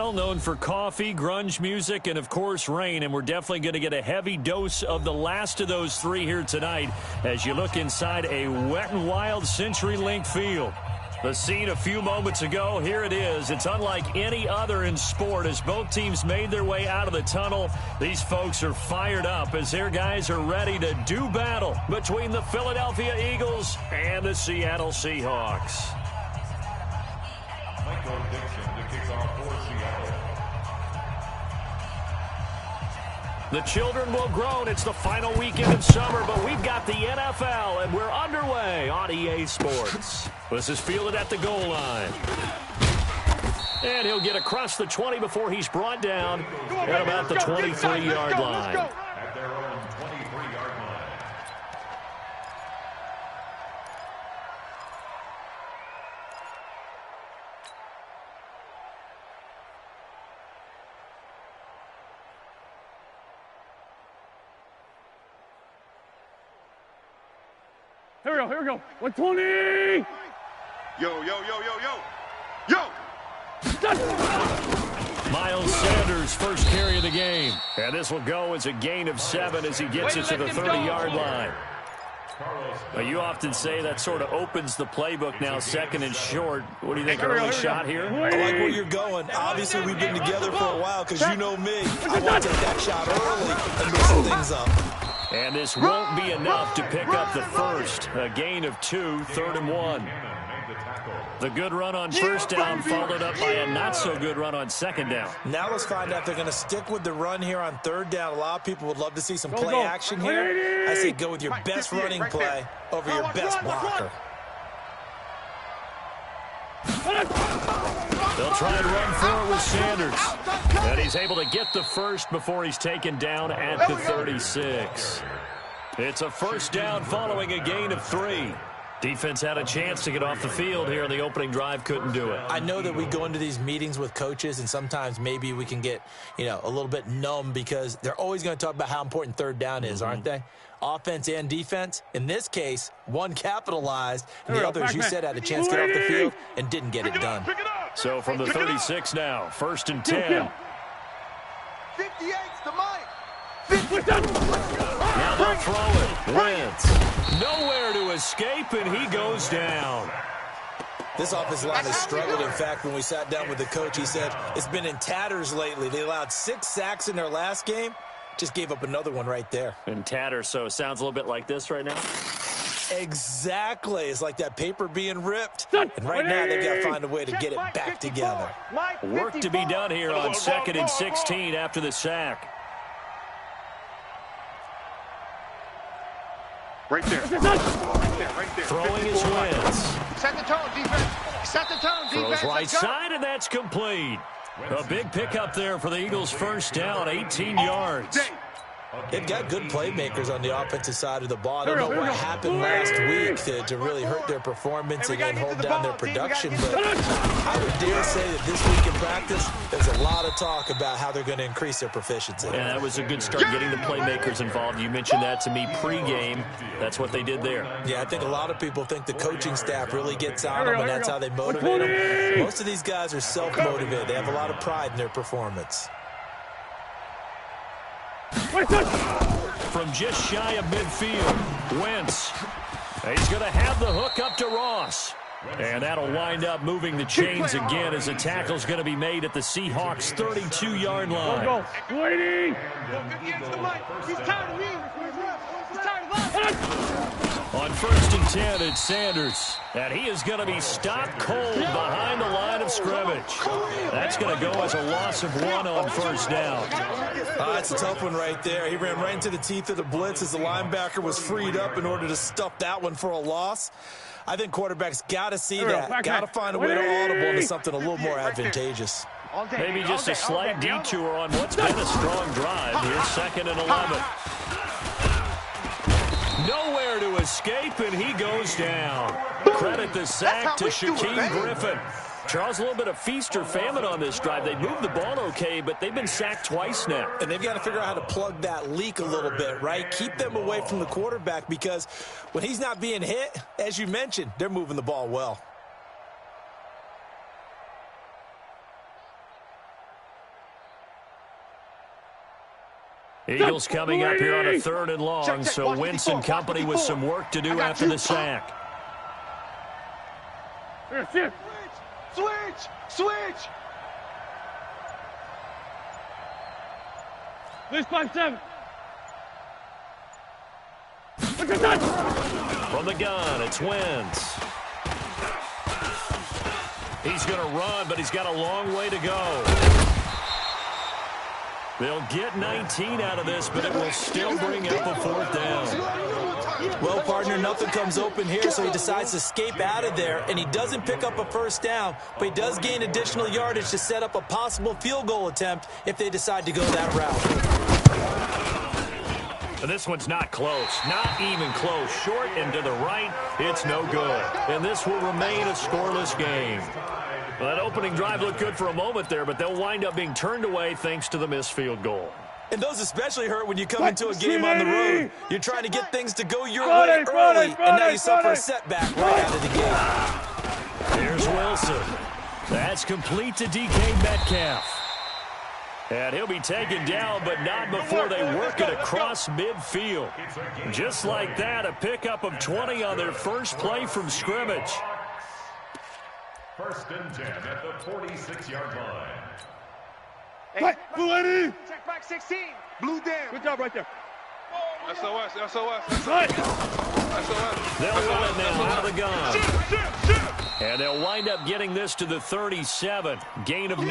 Seattle, known for coffee, grunge music, and, of course, rain. And we're definitely going to get a heavy dose of the last of those three here tonight as you look inside a wet and wild CenturyLink field. The scene a few moments ago, here it is. It's unlike any other in sport as both teams made their way out of the tunnel. These folks are fired up as their guys are ready to do battle between the Philadelphia Eagles and the Seattle Seahawks. Michael Dixon to kick off for Seattle. The children will groan. It's the final weekend of summer, but we've got the NFL, and we're underway on EA Sports. This is fielded at the goal line. And he'll get across the 20 before he's brought down at about the 23-yard line. At their own 23-yard line. Here we go. 120! Yo, yo, yo, yo, yo. Yo! Miles Sanders' first carry of the game. And this will go as a gain of 7 as he gets it to the 30-yard line. Now, you often say that sort of opens the playbook now, second and short. What do you think, early shot here? I like where you're going. Obviously, we've been together for a while because you know me. I want to take that shot early and mix some things up. And this won't be enough to pick up the first. A gain of 2, 3rd and 1. The good run on first down followed up by a not-so-good run on second down. Now let's find out if they're going to stick with the run here on third down. A lot of people would love to see some play action here. I say go with your best running play over your best blocker. They'll try and run for it with Sanders. And he's able to get the first before he's taken down at the 36. It's a first down following a gain of 3. Defense had a chance to get off the field here in the opening drive, couldn't do it. I know that we go into these meetings with coaches, and sometimes maybe we can get, a little bit numb because they're always going to talk about how important third down is, aren't they? Offense and defense. In this case, one capitalized, and the other, as you said, had a chance to get off the field and didn't get it done. So from the 36 now, 1st and 10. 58's the mic. Now they'll throw it. Wentz. Nowhere to escape, and he goes down. This offensive line has struggled. In fact, when we sat down with the coach, he said it's been in tatters lately. They allowed 6 sacks in their last game. Just gave up another one right there. In tatters, so it sounds a little bit like this right now. Exactly. It's like that paper being ripped. And right now, they've got to find a way to get it back together. Work to be done here on 2nd and 16 after the sack. Right there. Right there. Throwing his Wentz. Set the tone, defense. Set the tone, defense. Throws right side, and that's complete. A big pickup there for the Eagles' first down, 18 yards. They've got good playmakers on the offensive side of the ball. I don't know what happened last week to really hurt their performance and hold down their production, but I would dare say that this week in practice, there's a lot of talk about how they're going to increase their proficiency. And that was a good start getting the playmakers involved. You mentioned that to me pregame. That's what they did there. Yeah, I think a lot of people think the coaching staff really gets on them, and that's how they motivate them. Most of these guys are self-motivated. They have a lot of pride in their performance. From just shy of midfield, Wentz. He's going to have the hook up to Ross. And that'll wind up moving the chains again as the tackle's going to be made at the Seahawks' 32-yard line. Waiting. He's tired of me. He's tired of us. On 1st and 10, it's Sanders. And he is going to be stopped cold behind the line of scrimmage. That's going to go as a loss of 1 on first down. That's a tough one right there. He ran right into the teeth of the blitz as the linebacker was freed up in order to stuff that one for a loss. I think quarterbacks got to see that. Got to find a way to audible into something a little more advantageous. Maybe just a slight detour on what's been a strong drive. Here's 2nd and 11. Nowhere to escape, and he goes down. Credit the sack to Shaquem Griffin. Charles, a little bit of feast or famine on this drive. They moved the ball okay, but they've been sacked twice now. And they've got to figure out how to plug that leak a little bit, right? Keep them away from the quarterback because when he's not being hit, as you mentioned, they're moving the ball well. Eagles coming up here on a 3rd and long, so Wentz and company with some work to do after the sack. Switch! This 5-7. From the gun, it's Wentz. He's going to run, but he's got a long way to go. They'll get 19 out of this, but it will still bring up a 4th down. Well, partner, nothing comes open here, so he decides to escape out of there, and he doesn't pick up a 1st down, but he does gain additional yardage to set up a possible field goal attempt if they decide to go that route. And this one's not close, not even close. Short and to the right, it's no good. And this will remain a scoreless game. Well, that opening drive looked good for a moment there, but they'll wind up being turned away thanks to the missed field goal. And those especially hurt when you come into a game on the road. You're trying to get things to go your way early, and now you suffer a setback right out of the gate. Here's Wilson. That's complete to DK Metcalf. And he'll be taken down, but not before they work it across midfield. Just like that, a pickup of 20 on their first play from scrimmage. 1st and 10 at the 46-yard line. Hey, Blue Eddie. Check back 16. Blue down. Good job right there. SOS. Right. They'll run it now out of the gun. And they'll wind up getting this to the 37. Gain of 9.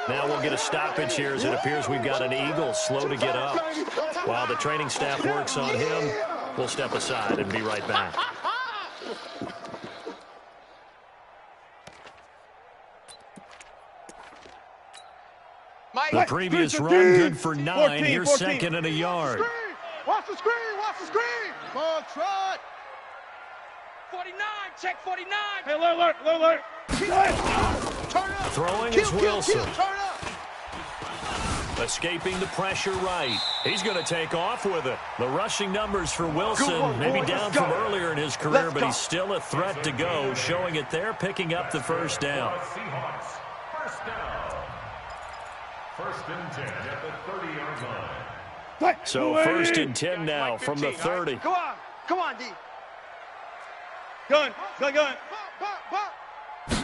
Now we'll get a stoppage here as it appears we've got an Eagle slow to get up. While the training staff works on him, we'll step aside and be right back. The previous run good for 9. Here's 2nd and a yard. Watch the screen. Ball trot. 49. Check 49. Hey, alert. Turn up. Throwing is Wilson. Turn up. Escaping the pressure right. He's going to take off with it. The rushing numbers for Wilson, maybe down from earlier in his career, but he's still a threat to go, showing it there, picking up the 1st down. Seahawks, 1st down. 1st and 10 at the 30-yard line. So 1st and 10 now from the 30. Come on, D. Gun. Bop.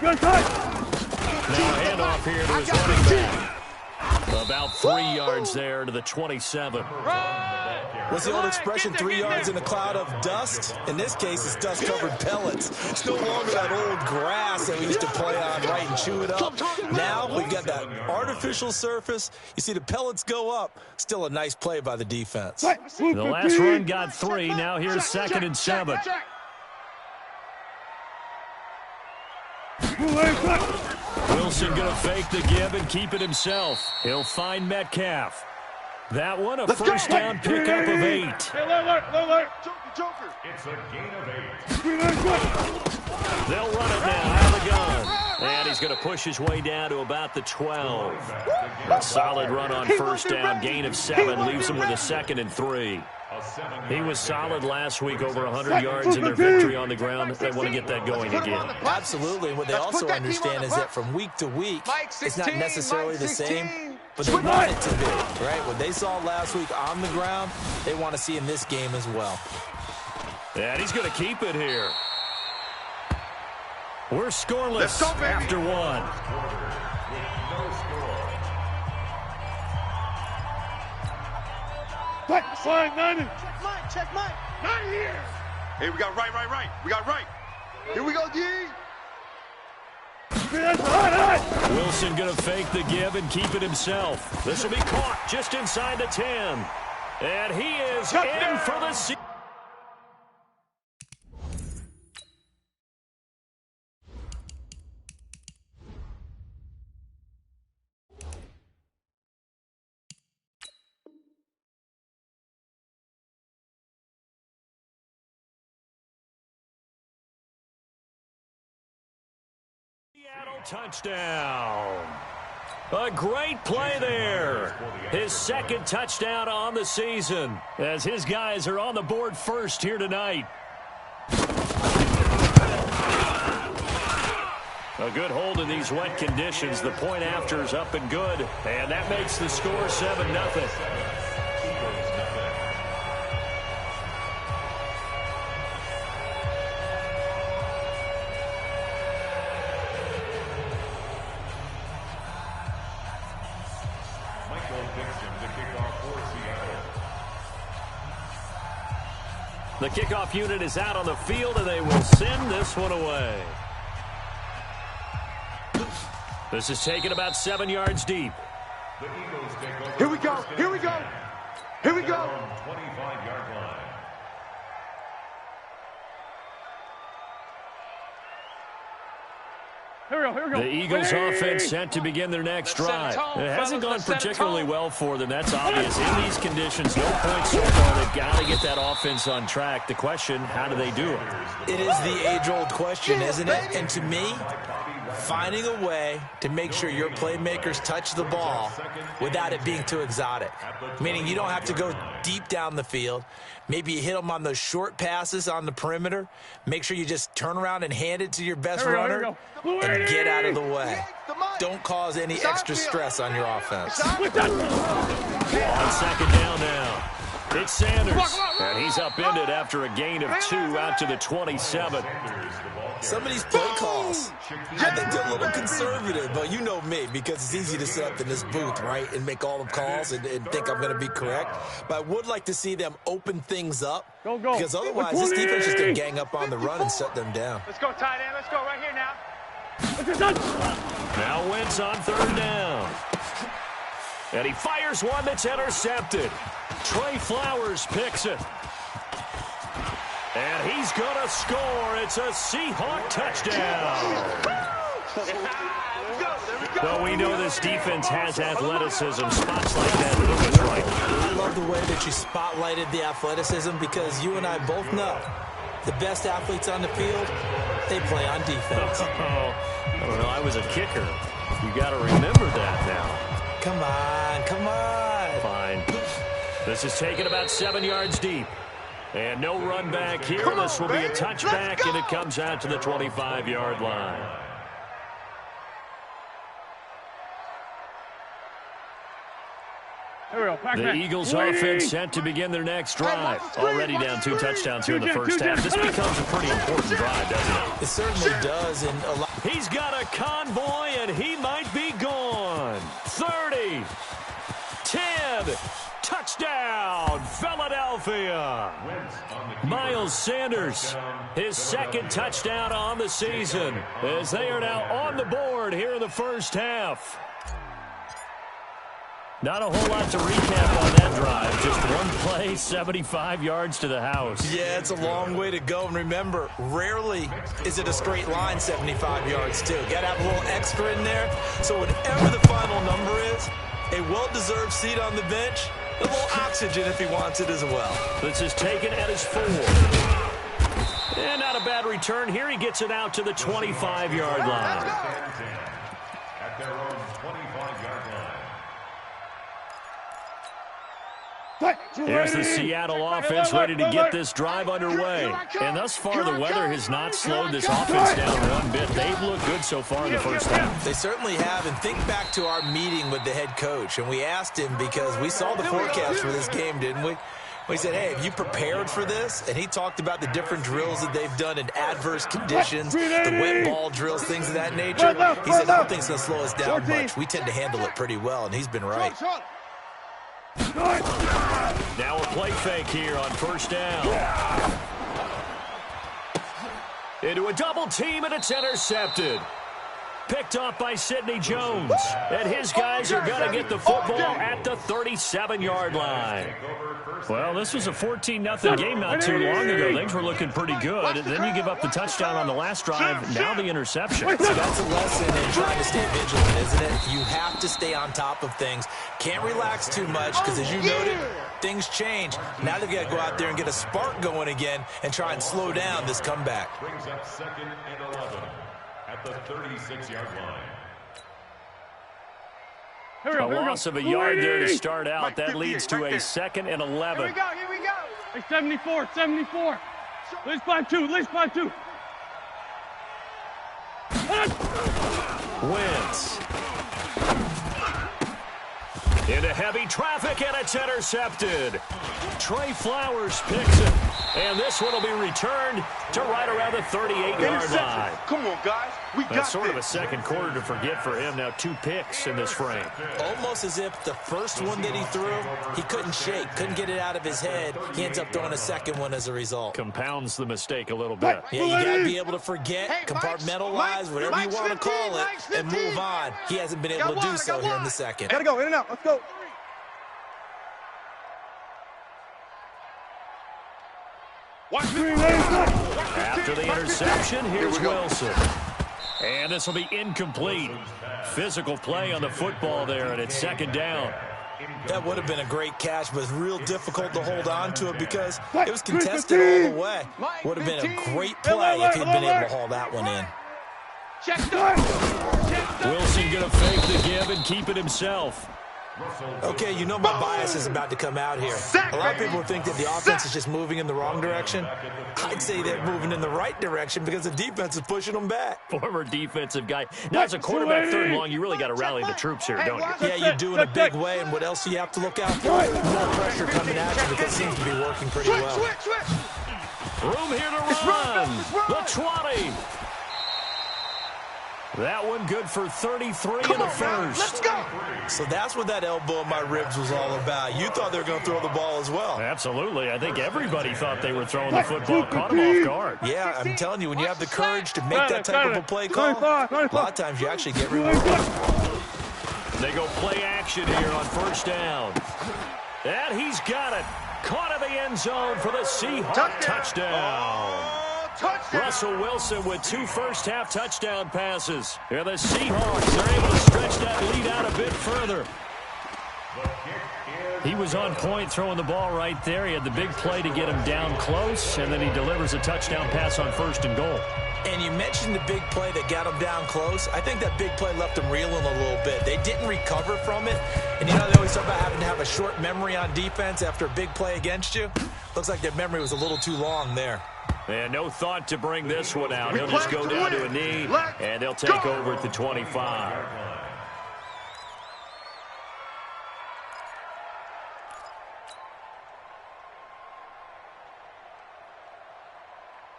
Gun cut. Now a handoff here to his running back. About 3 yards there to the 27. What's the old expression, 3 yards in a cloud of dust? In this case, it's dust-covered pellets. It's no longer that old grass that we used to play on, right, and chew it up. Now we've got that artificial surface. You see the pellets go up. Still a nice play by the defense. The last run got 3. Now here's 2nd and 7. Wilson going to fake the give and keep it himself. He'll find Metcalf. That one, a 1st down pickup of 8. Alert. Joker. It's a gain of 8. They'll run it now out of the gun. And he's going to push his way down to about the 12. A solid run on 1st down. Gain of 7 leaves him with a 2nd and 3. He was solid last week, over 100 yards in their victory on the ground. They want to get that going again. Absolutely. What they also understand is that from week to week, it's not necessarily the same, but they want it to be, right? What they saw last week on the ground, they want to see in this game as well. And he's going to keep it here. We're scoreless after 1. Fine, 90. Check Mike. 90 here. Hey, we got right. We got right. Here we go, D. Wilson going to fake the give and keep it himself. This will be caught just inside the 10. And he is in for the season. Touchdown. A great play there. His 2nd touchdown on the season as his guys are on the board first here tonight. A good hold in these wet conditions. The point after is up and good, and that makes the score 7-0. Eagles nothing. Michael Dixon to kick off for Seattle. The kickoff unit is out on the field, and they will send this one away. This is taken about 7 yards deep. The Eagles take over. Here we go. Here we go. Here we go. 25-yard line. Here we go. Here we go. The Eagles offense set to begin their next drive. It hasn't gone particularly well for them. That's obvious. In these conditions, no points so far. They've got to get that offense on track. The question, how do they do it? It is the age-old question, isn't it? And to me, finding a way to make sure your playmakers touch the ball without it being too exotic. Meaning you don't have to go deep down the field. Maybe you hit them on those short passes on the perimeter. Make sure you just turn around and hand it to your best runner and get out of the way. Don't cause any extra stress on your offense. On second down now. It's Sanders, and he's upended after a gain of 2 out to the 27. Some of these play calls, I think they're a little conservative, but you know me, because it's easy to sit up in this booth, right, and make all the calls and think I'm going to be correct. But I would like to see them open things up, because otherwise this defense is going to gang up on the run and shut them down. Let's go, tight end. Let's go right here now. Now Wentz on third down. And he fires one that's intercepted. Trey Flowers picks it. And he's going to score. It's a Seahawk touchdown. Well, we know this defense has athleticism. Spots like that, Lucas right. I love the way that you spotlighted the athleticism, because you and I both know the best athletes on the field, they play on defense. I don't know. I was a kicker. You got to remember that now. Come on, come on. Fine. This is taken about 7 yards deep. And no run back here. This will be a touchback, and it comes out to the 25-yard line. The Eagles offense set to begin their next drive. Already down 2 touchdowns here in the first half. This becomes a pretty important drive, doesn't it? It certainly does. And he's got a convoy, and he might be gone. 30, 10, touchdown, Philadelphia. Miles Sanders, his second touchdown on the season, as they are now on the board here in the first half. Not a whole lot to recap on that drive. Just one play, 75 yards to the house. Yeah, it's a long way to go. And remember, rarely is it a straight line 75 yards, too. Got to have a little extra in there. So whatever the final number is, a well-deserved seat on the bench, a little oxygen if he wants it as well. This is taken at his 4. And not a bad return. Here he gets it out to the 25-yard line. At their own 25-yard line. Here's the Seattle offense ready to get this drive underway. And thus far, the weather has not slowed this offense down one bit. They've looked good so far in the first half. They certainly have. And think back to our meeting with the head coach. And we asked him, because we saw the forecast for this game, didn't we? We said, hey, have you prepared for this? And he talked about the different drills that they've done in adverse conditions, the wet ball drills, things of that nature. He said, I don't think it's going to slow us down much. We tend to handle it pretty well, and he's been right. Now a play fake here on first down. Into a double team, and it's intercepted. Picked off by Sidney Jones. And his guys are going to get the football at the 37-yard line. Well, this was a 14-0 game not too long ago. Things were looking pretty good. And then you give up the touchdown on the last drive. Now the interception. So that's a lesson in trying to stay vigilant, isn't it? You have to stay on top of things. Can't relax too much, because as you noted, things change. Now they've got to go out there and get a spark going again and try and slow down this comeback. Brings up 2nd and 11 at the 36-yard line. A loss of a yard there to start out. That leads to a 2nd and 11. Here we go, here we go. Hey, 74, 74. Let's 5-2, let's 5-2. Wentz. Into heavy traffic, and it's intercepted. Trey Flowers picks it. And this one will be returned to right around the 38-yard line. Come on, guys. We got That's sort of a second quarter to forget for him. Now 2 picks in this frame. Almost as if the first one that he threw, he couldn't shake, couldn't get it out of his head. He ends up throwing a second one as a result. Compounds the mistake a little bit. Yeah, you got to be able to forget, compartmentalize, whatever you want to call it, and move on. He hasn't been able to do so here in the second. Gotta go, in and out. Let's go. After the interception, here's Wilson. And this will be incomplete. Physical play on the football there, and it's second down. That would have been a great catch, but it's real difficult to hold on to it because it was contested all the way. Would have been a great play if he'd been able to haul that one in. Wilson going to fake the give and keep it himself. Okay, you know my bias is about to come out here. A lot of people think that the offense is just moving in the wrong direction. I'd say they're moving in the right direction because the defense is pushing them back. Former defensive guy. Now, as a quarterback third and long, you really got to rally the troops here, don't you? Yeah, you do in a big way, and what else do you have to look out for? More pressure coming at you because it seems to be working pretty well. Room here to run. The 20. That one good for 33 in the first. Let's go. So that's what that elbow in my ribs was all about. You thought they were going to throw the ball as well. Absolutely. I think everybody thought they were throwing the football. Caught him off guard. Yeah, I'm telling you, when you have the courage to make that type of a play call, a lot of times you actually get rewarded. They go play action here on first down. And he's got it. Caught in the end zone for the Seahawks touchdown. Russell Wilson with 2 first-half touchdown passes. And the Seahawks are able to stretch that lead out a bit further. He was on point throwing the ball right there. He had the big play to get him down close, and then he delivers a touchdown pass on first and goal. And you mentioned the big play that got him down close. I think that big play left him reeling a little bit. They didn't recover from it. And, you know, they always talk about having to have a short memory on defense after a big play against you. Looks like their memory was a little too long there. And no thought to bring this one out. He'll just go down to a knee, and they'll take over at the 25.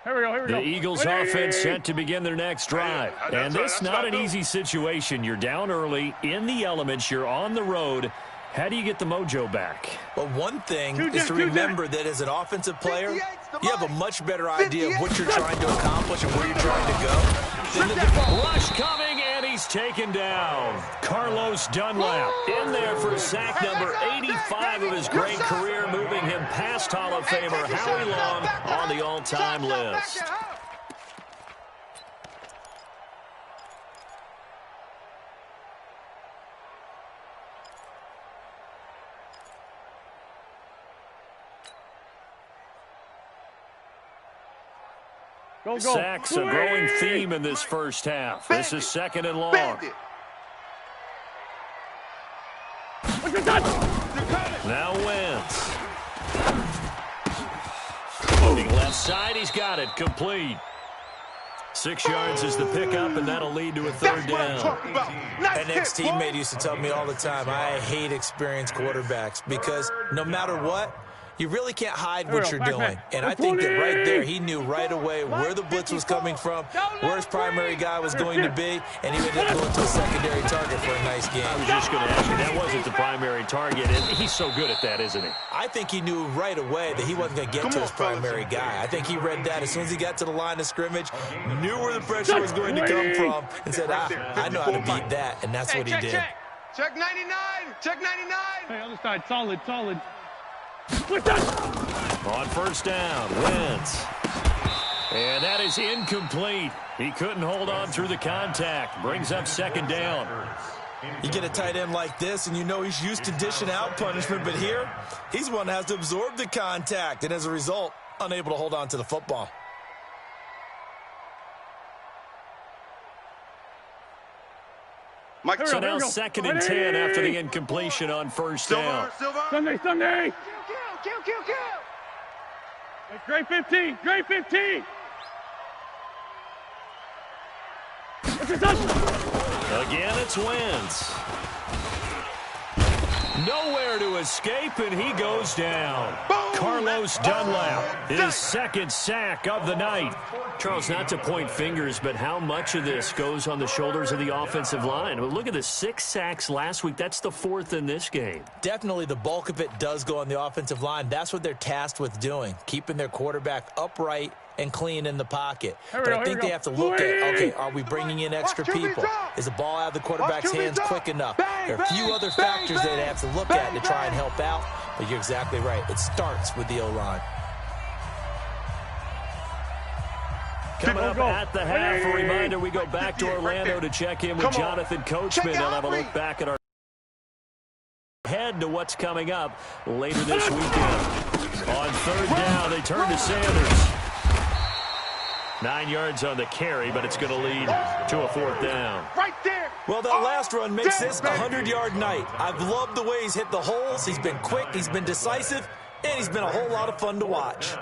Here we go. The Eagles offense set to begin their next drive. And this not an easy situation. You're down early, in the elements, you're on the road. How do you get the mojo back? Well, one thing is to remember that as an offensive player, you have a much better idea of what you're trying to accomplish and where you're trying to go. Rush coming, and he's taken down. Carlos Dunlap in there for sack number 85 of his great career, moving him past Hall of Famer Howie Long on the all-time list. Go. Sacks, a growing theme in this first half. This is second and long. Now Wentz. Moving left side, he's got it. Complete. 6 yards is the pickup, and that'll lead to a third down. An ex-teammate used to tell me all the time, I hate experienced quarterbacks because no matter what, you really can't hide what you're doing. And I think that right there, he knew right away where the blitz was coming from, where his primary guy was going to be, and he would then go into a secondary target for a nice game. I was just going to ask you, that wasn't the primary target, and he's so good at that, isn't he? I think he knew right away that he wasn't going to get to his primary guy. I think he read that as soon as he got to the line of scrimmage, knew where the pressure was going to come from, and said, I know how to beat that, and that's what he did. Check 99. Check 99. Hey, other side. Solid. On first down, Wentz. And that is incomplete. He couldn't hold on through the contact. Brings up second down. You get a tight end like this, and you know he's used to dishing out punishment, but here, he's one that has to absorb the contact, and as a result, unable to hold on to the football. So now second and 10 after the incompletion on first down. Sunday. Kill. Great 15. Again, it's Wentz. Nowhere to escape, and he goes down. Carlos Dunlap, his second sack of the night. Charles, not to point fingers, but how much of this goes on the shoulders of the offensive line? Well, look at the 6 sacks last week. That's the 4th in this game. Definitely the bulk of it does go on the offensive line. That's what they're tasked with doing, keeping their quarterback upright and clean in the pocket. But I think they have to look at, okay, are we bringing in extra people? Is the ball out of the quarterback's hands quick enough? There are a few other factors they have to look at to try and help out, but you're exactly right. It starts with the O-line. Coming up at the half, a reminder, we go back to Orlando to check in with Jonathan Coachman. They'll have a look back at our head to what's coming up later this weekend. On 3rd down, they turn to Sanders. 9 yards on the carry, but it's going to lead to a 4th down. Right there. Well, that last run makes this a 100-yard night. I've loved the way he's hit the holes. He's been quick, he's been decisive, and he's been a whole lot of fun to watch.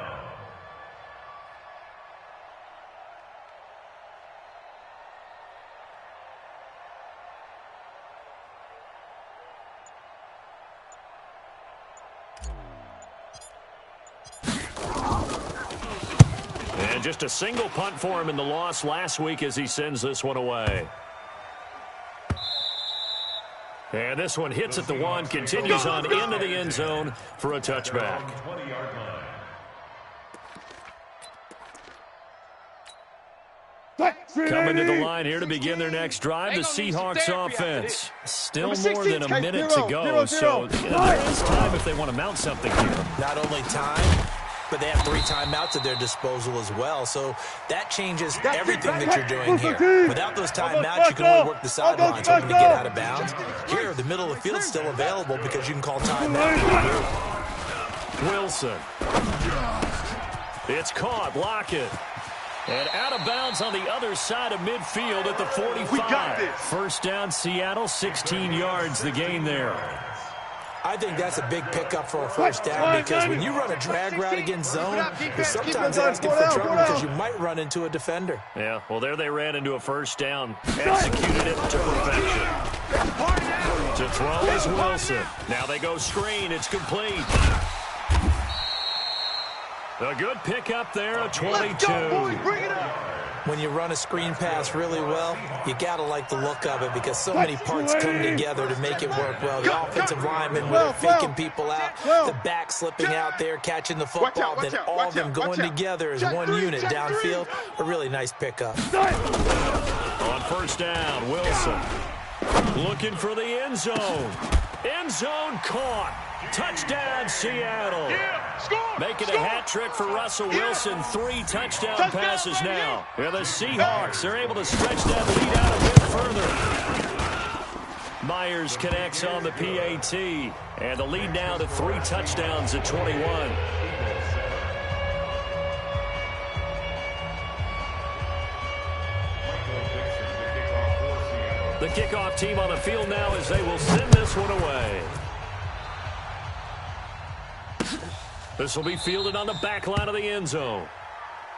And just a single punt for him in the loss last week as he sends this one away. And this one hits at the 1, continues on into the end zone for a touchback. Coming to the line here to begin their next drive, the Seahawks offense. Still more than a minute to go, so there is time if they want to mount something here. Not only time, but they have 3 timeouts at their disposal as well. So that changes everything that you're doing here. Without those timeouts, you can only work the sidelines hoping to get out of bounds. Here, the middle of the field's still available because you can call timeout. Wilson. It's caught. Lockett. And out of bounds on the other side of midfield at the 45. First down, Seattle, 16 yards the gain there. I think that's a big pickup for a first down because when you run a drag route against zone, you're sometimes asking for trouble because you might run into a defender. Yeah, well, there they ran into a first down. Executed it to perfection. To throw is Wilson. Now they go screen. It's complete. A good pickup there at 22. When you run a screen pass really well, you got to like the look of it because so many parts come together to make it work well. The offensive linemen, where they're faking people out, the back slipping out there, catching the football, then all of them going together as one unit downfield. A really nice pickup. On first down, Wilson looking for the end zone. End zone caught. Touchdown, Seattle. Making a hat trick for Russell Wilson. 3 touchdown passes now. Yeah, the Seahawks are able to stretch that lead out a bit further. Myers connects on the PAT. And the lead now to 3 touchdowns at 21. The kickoff team on the field now as they will send this one away. This will be fielded on the back line of the end zone.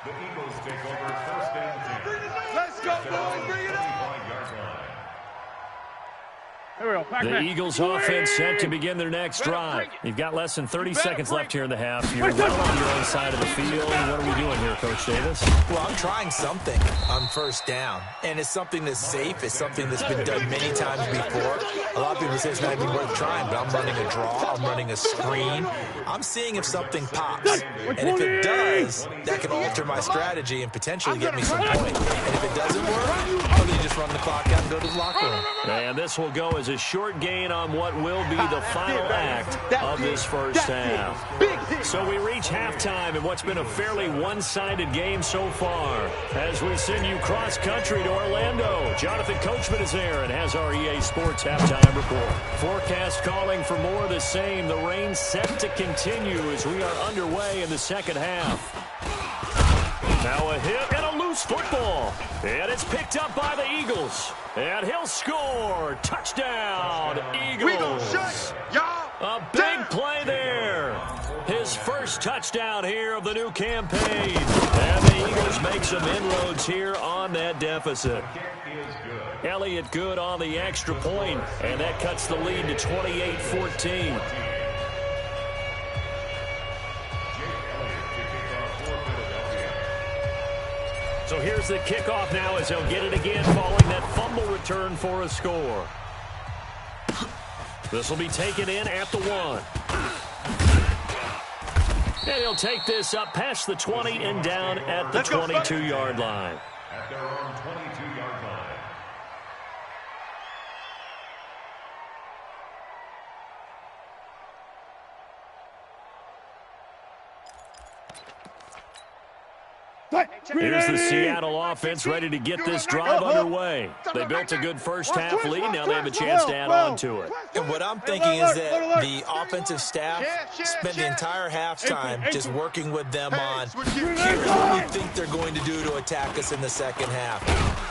The Eagles take over first and 10. Let's go, boys. Bring it up. The Eagles offense set to begin their next drive. You've got less than 30 seconds left here in the half. You're well on your own side of the field. What are we doing here, Coach Davis? Well, I'm trying something on first down, and it's something that's safe. It's something that's been done many times before. A lot of people say it's not even worth trying, but I'm running a draw. I'm running a screen. I'm seeing if something pops, and if it does, that can alter my strategy and potentially get me some points. And if it doesn't work, I'm going to just run the clock out and go to the locker room. And this will go as a short gain on what will be the final act of this first half. So we reach halftime in what's been a fairly one-sided game so far. As we send you cross-country to Orlando, Jonathan Coachman is there and has our EA Sports halftime report. Forecast calling for more of the same. The rain set to continue as we are underway in the second half. Now a hit and a loose football. And it's picked up by the Eagles. And he'll score. Touchdown, Eagles. A big play there. His first touchdown here of the new campaign. And the Eagles make some inroads here on that depth deficit. Elliott good on the extra point, and that cuts the lead to 28-14. So here's the kickoff now as he'll get it again following that fumble return for a score. This will be taken in at the 1. And he'll take this up past the 20 and down at the 22-yard line. At their own 22-yard line. Here's the Seattle offense ready to get this drive underway. They built a good first-half lead. Now they have a chance to add on to it. And what I'm thinking is that the offensive staff spent the entire halftime just working with them on here's what we think they're going to do to attack us in the second half.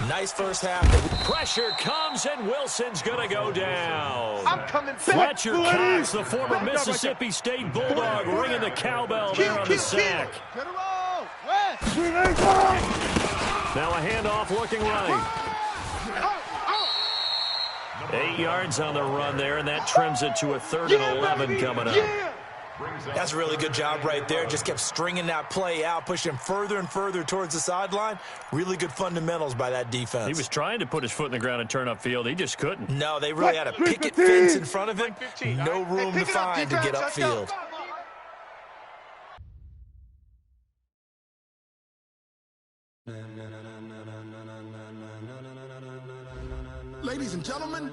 Nice first half. Pressure comes, and Wilson's going to go down. I'm coming back. Fletcher Cox, the former Mississippi State Bulldog, ringing the cowbell there on the sack. Now a handoff looking right. 8 yards on the run there, and that trims it to a 3rd and 11 coming up. That's a really good job right there. Just kept stringing that play out, pushing further and further towards the sideline. Really good fundamentals by that defense. He was trying to put his foot in the ground and turn upfield. He just couldn't. No, they really had a picket fence in front of him. No room to find to get upfield. Ladies and gentlemen,